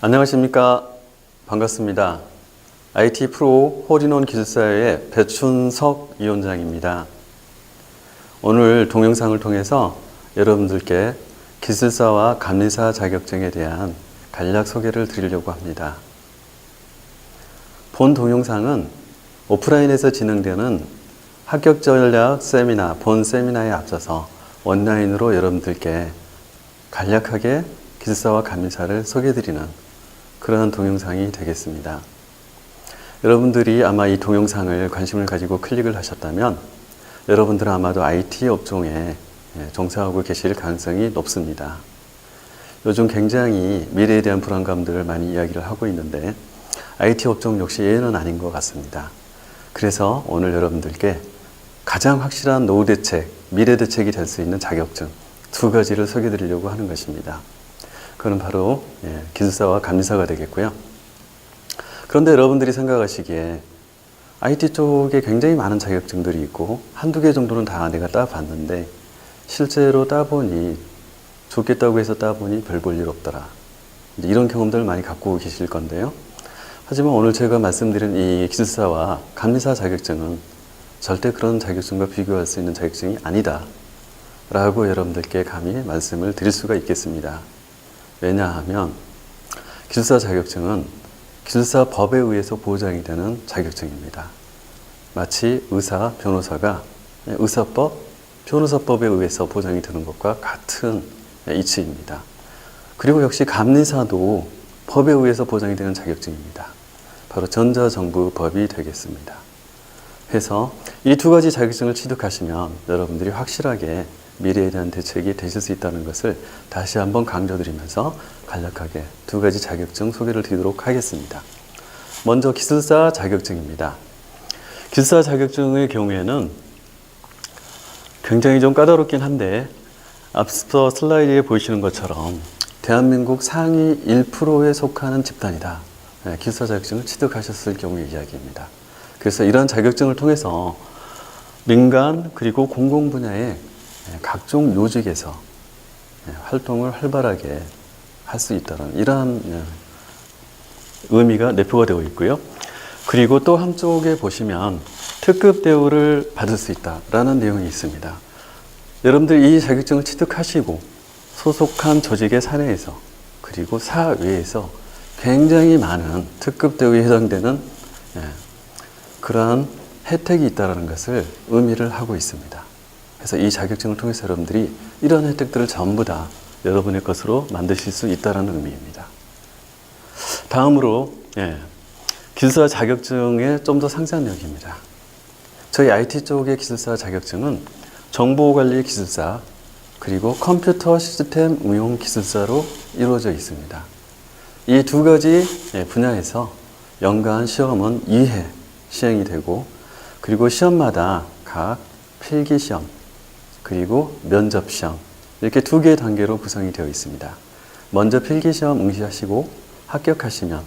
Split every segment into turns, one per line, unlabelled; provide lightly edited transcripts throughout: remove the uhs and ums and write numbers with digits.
안녕하십니까. 반갑습니다. IT 프로 홀인원 기술사회의 배춘석 위원장입니다. 오늘 동영상을 통해서 여러분들께 기술사와 감리사 자격증에 대한 간략 소개를 드리려고 합니다. 본 동영상은 오프라인에서 진행되는 합격 전략 세미나, 본 세미나에 앞서서 온라인으로 여러분들께 간략하게 기술사와 감리사를 소개해드리는 그러한 동영상이 되겠습니다. 여러분들이 아마 이 동영상을 관심을 가지고 클릭을 하셨다면 여러분들은 아마도 IT 업종에 종사하고 계실 가능성이 높습니다. 요즘 굉장히 미래에 대한 불안감들을 많이 이야기를 하고 있는데 IT 업종 역시 예외는 아닌 것 같습니다. 그래서 오늘 여러분들께 가장 확실한 노후 대책, 미래 대책이 될 수 있는 자격증 두 가지를 소개해 드리려고 하는 것입니다. 그건 바로 기술사와 감리사가 되겠고요. 그런데 여러분들이 생각하시기에 IT 쪽에 굉장히 많은 자격증들이 있고 한두 개 정도는 다 내가 따봤는데 실제로 따보니 좋겠다고 해서 따보니 별 볼 일 없더라. 이런 경험들을 많이 갖고 계실 건데요. 하지만 오늘 제가 말씀드린 이 기술사와 감리사 자격증은 절대 그런 자격증과 비교할 수 있는 자격증이 아니다 라고 여러분들께 감히 말씀을 드릴 수가 있겠습니다. 왜냐하면 기술사 자격증은 기술사 법에 의해서 보장이 되는 자격증입니다. 마치 의사, 변호사가 의사법, 변호사법에 의해서 보장이 되는 것과 같은 이치입니다. 그리고 역시 감리사도 법에 의해서 보장이 되는 자격증입니다. 바로 전자정부법이 되겠습니다. 해서 이 두 가지 자격증을 취득하시면 여러분들이 확실하게 미래에 대한 대책이 되실 수 있다는 것을 다시 한번 강조드리면서 간략하게 두 가지 자격증 소개를 드리도록 하겠습니다. 먼저 기술사 자격증입니다. 기술사 자격증의 경우에는 굉장히 좀 까다롭긴 한데 앞서 슬라이드에 보이시는 것처럼 대한민국 상위 1%에 속하는 집단이다. 기술사 자격증을 취득하셨을 경우의 이야기입니다. 그래서 이러한 자격증을 통해서 민간 그리고 공공 분야의 각종 요직에서 활동을 활발하게 할 수 있다는 이러한 의미가 내포가 되어 있고요. 그리고 또 한쪽에 보시면 특급 대우를 받을 수 있다라는 내용이 있습니다. 여러분들이 이 자격증을 취득하시고 소속한 조직의 사내에서 그리고 사외에서 굉장히 많은 특급 대우에 해당되는 그러한 혜택이 있다는 것을 의미를 하고 있습니다. 그래서 이 자격증을 통해서 여러분들이 이런 혜택들을 전부 다 여러분의 것으로 만드실 수 있다는 의미입니다. 다음으로 기술사 자격증의 좀 더 상세한내용입니다. 저희 IT 쪽의 기술사 자격증은 정보관리 기술사 그리고 컴퓨터 시스템 운용 기술사로 이루어져 있습니다. 이 두 가지 분야에서 연간 시험은 2회 시행이 되고 그리고 시험마다 각 필기시험 그리고 면접시험 이렇게 두 개의 단계로 구성이 되어 있습니다. 먼저 필기시험 응시하시고 합격하시면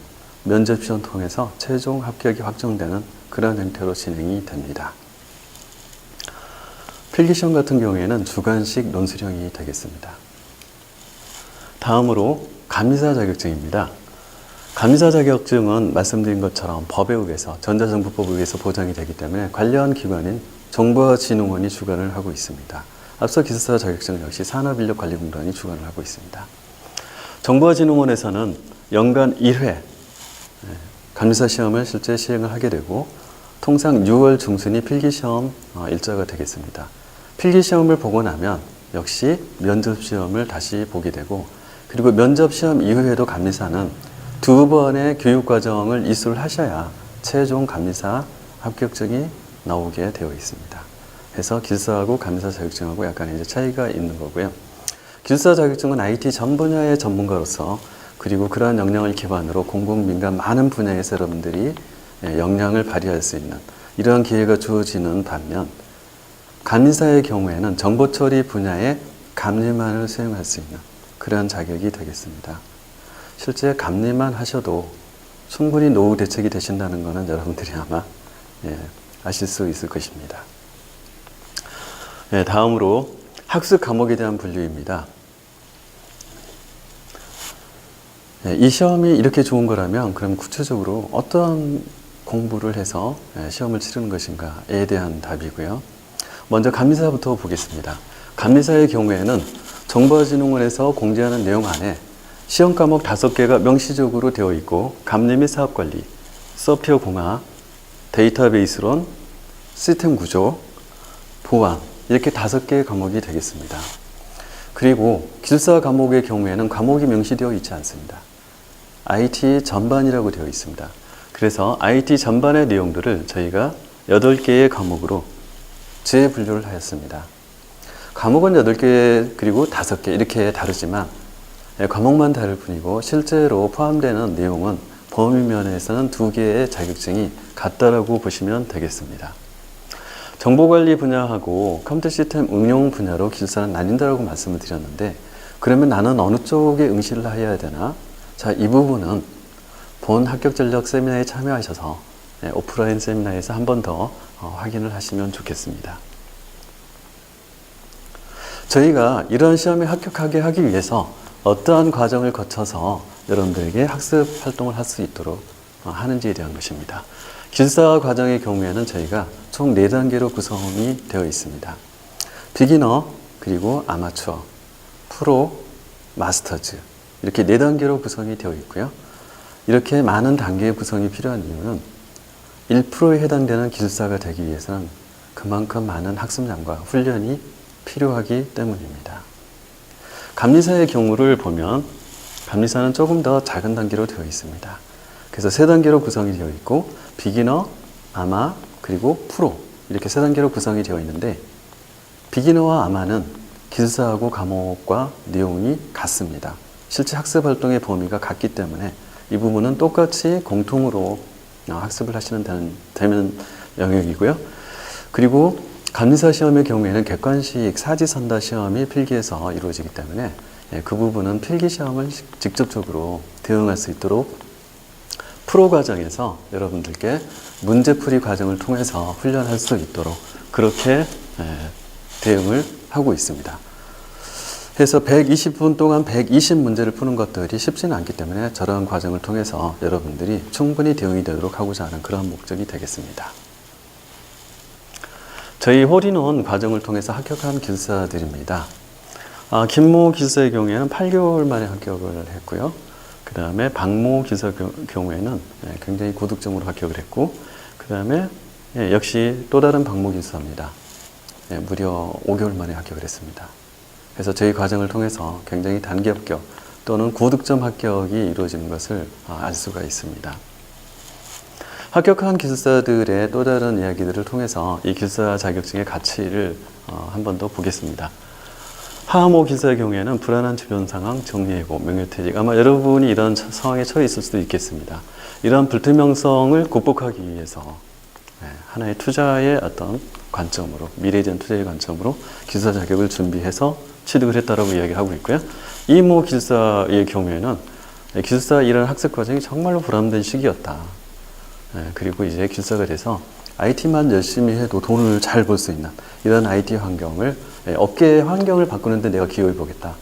면접시험 통해서 최종 합격이 확정되는 그런 형태로 진행이 됩니다. 필기시험 같은 경우에는 주관식 논술형이 되겠습니다. 다음으로 감리사 자격증입니다. 감리사 자격증은 말씀드린 것처럼 법에 의해서 전자정부법에 의해서 보장이 되기 때문에 관련 기관인 정보화진흥원이 주관을 하고 있습니다. 앞서 기술사 자격증은 역시 산업인력관리공단이 주관을 하고 있습니다. 정보화진흥원에서는 연간 1회 감리사 시험을 실제 시행을 하게 되고 통상 6월 중순이 필기시험 일자가 되겠습니다. 필기시험을 보고 나면 역시 면접시험을 다시 보게 되고 그리고 면접시험 이후에도 감리사는 두 번의 교육과정을 이수를 하셔야 최종 감리사 합격증이 나오게 되어 있습니다. 그래서 기술사하고 감리사 자격증하고 약간 이제 차이가 있는 거고요. 기술사 자격증은 IT 전 분야의 전문가로서 그리고 그러한 역량을 기반으로 공공, 민간 많은 분야에서 여러분들이 역량을 발휘할 수 있는 이러한 기회가 주어지는 반면 감리사의 경우에는 정보처리 분야의 감리만을 수행할 수 있는 그러한 자격이 되겠습니다. 실제 감리만 하셔도 충분히 노후 대책이 되신다는 것은 여러분들이 아마 아실 수 있을 것입니다. 다음으로 학습 과목에 대한 분류입니다. 이 시험이 이렇게 좋은 거라면 그럼 구체적으로 어떤 공부를 해서 시험을 치르는 것인가에 대한 답이고요. 먼저 감리사부터 보겠습니다. 감리사의 경우에는 정보진흥원에서 공지하는 내용 안에 시험 과목 5개가 명시적으로 되어 있고 감리 및 사업관리, 서피어 공학, 데이터베이스론, 시스템 구조, 보안 이렇게 5개의 과목이 되겠습니다. 그리고 기술사 과목의 경우에는 과목이 명시되어 있지 않습니다. IT 전반이라고 되어 있습니다. 그래서 IT 전반의 내용들을 저희가 8개의 과목으로 재분류를 하였습니다. 과목은 8개 그리고 5개 이렇게 다르지만 과목만 다를 뿐이고 실제로 포함되는 내용은 범위 면에서는 2개의 자격증이 같다라고 보시면 되겠습니다. 정보관리 분야하고 컴퓨터 시스템 응용 분야로 기술사는 나뉜다라고 말씀을 드렸는데 그러면 나는 어느 쪽에 응시를 해야 되나? 자, 이 부분은 본 합격 전략 세미나에 참여하셔서 오프라인 세미나에서 한 번 더 확인을 하시면 좋겠습니다. 저희가 이런 시험에 합격하게 하기 위해서 어떠한 과정을 거쳐서 여러분들에게 학습 활동을 할 수 있도록 하는지에 대한 것입니다. 기술사 과정의 경우에는 저희가 총 4단계로 구성이 되어 있습니다. 비기너, 그리고 아마추어, 프로, 마스터즈 이렇게 4단계로 구성이 되어 있고요. 이렇게 많은 단계의 구성이 필요한 이유는 1%에 해당되는 기술사가 되기 위해서는 그만큼 많은 학습량과 훈련이 필요하기 때문입니다. 감리사의 경우를 보면 감리사는 조금 더 작은 단계로 되어 있습니다. 그래서 3단계로 구성이 되어 있고 비기너, 아마, 그리고 프로 이렇게 3단계로 구성이 되어 있는데 비기너와 아마는 기술사하고 과목과 내용이 같습니다. 실제 학습 활동의 범위가 같기 때문에 이 부분은 똑같이 공통으로 학습을 하시면 되는 영역이고요. 그리고 감리사 시험의 경우에는 객관식 사지선다 시험이 필기에서 이루어지기 때문에 그 부분은 필기 시험을 직접적으로 대응할 수 있도록 프로 과정에서 여러분들께 문제풀이 과정을 통해서 훈련할 수 있도록 그렇게 대응을 하고 있습니다. 그래서 120분 동안 120문제를 푸는 것들이 쉽지는 않기 때문에 저러한 과정을 통해서 여러분들이 충분히 대응이 되도록 하고자 하는 그런 목적이 되겠습니다. 저희 홀인원 과정을 통해서 합격한 기술사들입니다. 김모 기술사의 경우에는 8개월 만에 합격을 했고요. 그 다음에 박모 기술사 경우에는 굉장히 고득점으로 합격을 했고 그 다음에 역시 또 다른 박모 기술사입니다. 무려 5개월 만에 합격을 했습니다. 그래서 저희 과정을 통해서 굉장히 단기 합격 또는 고득점 합격이 이루어지는 것을 알 수가 있습니다. 합격한 기술사들의 또 다른 이야기들을 통해서 이 기술사 자격증의 가치를 한 번 더 보겠습니다. 하모 기술사의 경우에는 불안한 주변 상황, 정리해고, 명예퇴직. 아마 여러분이 이런 상황에 처해 있을 수도 있겠습니다. 이런 불투명성을 극복하기 위해서 하나의 투자의 어떤 관점으로, 미래에 대한 투자의 관점으로 기술사 자격을 준비해서 취득을 했다라고 이야기를 하고 있고요. 이모 기술사의 경우에는 기술사 이런 학습 과정이 정말로 보람된 시기였다. 그리고 이제 기술사가 돼서 IT만 열심히 해도 돈을 잘 벌 수 있는 이런 IT 환경을 업계 환경을 바꾸는데 내가 기여해 보겠다.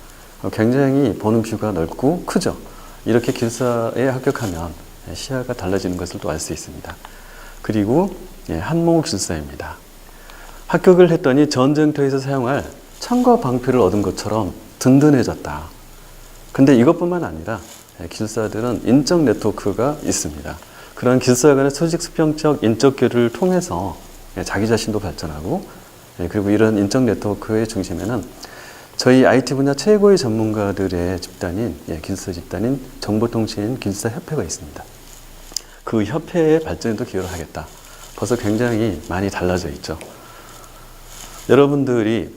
굉장히 보는 뷰가 넓고 크죠. 이렇게 기술사에 합격하면 시야가 달라지는 것을 또 알 수 있습니다. 그리고 한모 기술사입니다. 합격을 했더니 전쟁터에서 사용할 창과 방패를 얻은 것처럼 든든해졌다. 근데 이것뿐만 아니라 기술사들은 인적 네트워크가 있습니다. 그런 기술사 간의 소식 수평적 인적 교류를 통해서 자기 자신도 발전하고 그리고 이런 인적 네트워크의 중심에는 저희 IT 분야 최고의 전문가들의 집단인 기술사 집단인 정보통신 기술사 협회가 있습니다. 그 협회의 발전에도 기여를 하겠다. 벌써 굉장히 많이 달라져 있죠. 여러분들이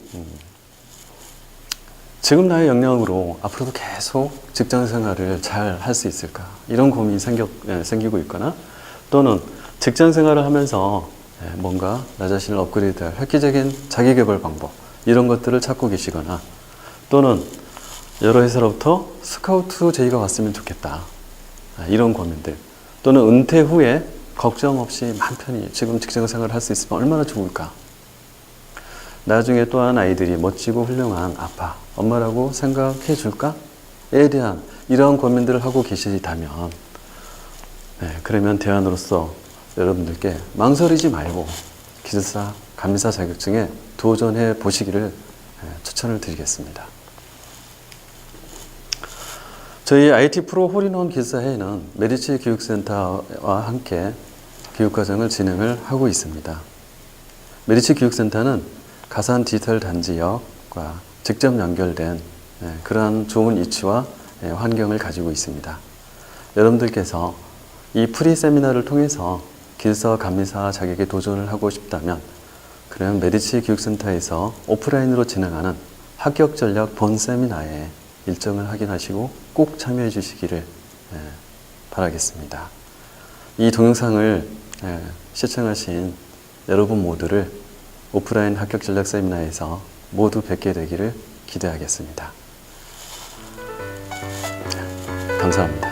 지금 나의 역량으로 앞으로도 계속 직장 생활을 잘 할 수 있을까? 이런 고민이 생기고 있거나 또는 직장 생활을 하면서 뭔가 나 자신을 업그레이드할 획기적인 자기개발 방법 이런 것들을 찾고 계시거나 또는 여러 회사로부터 스카우트 제의가 왔으면 좋겠다. 이런 고민들 또는 은퇴 후에 걱정 없이 마음 편히 지금 직장 생활을 할 수 있으면 얼마나 좋을까? 나중에 또한 아이들이 멋지고 훌륭한 아빠, 엄마라고 생각해 줄까?에 대한 이러한 고민들을 하고 계시다면 그러면 대안으로서 여러분들께 망설이지 말고 기술사, 감리사 자격증에 도전해 보시기를 추천을 드리겠습니다. 저희 IT 프로 홀인원 기술사회는 메리츠 교육센터와 함께 교육과정을 진행을 하고 있습니다. 메리츠 교육센터는 가산 디지털 단지역과 직접 연결된 그러한 좋은 위치와 환경을 가지고 있습니다. 여러분들께서 이 프리 세미나를 통해서 기술사 감리사 자격에 도전을 하고 싶다면 그러면 메리츠 교육센터에서 오프라인으로 진행하는 합격 전략 본 세미나에 일정을 확인하시고 꼭 참여해 주시기를 바라겠습니다. 이 동영상을 시청하신 여러분 모두를 오프라인 합격 전략 세미나에서 모두 뵙게 되기를 기대하겠습니다. 감사합니다.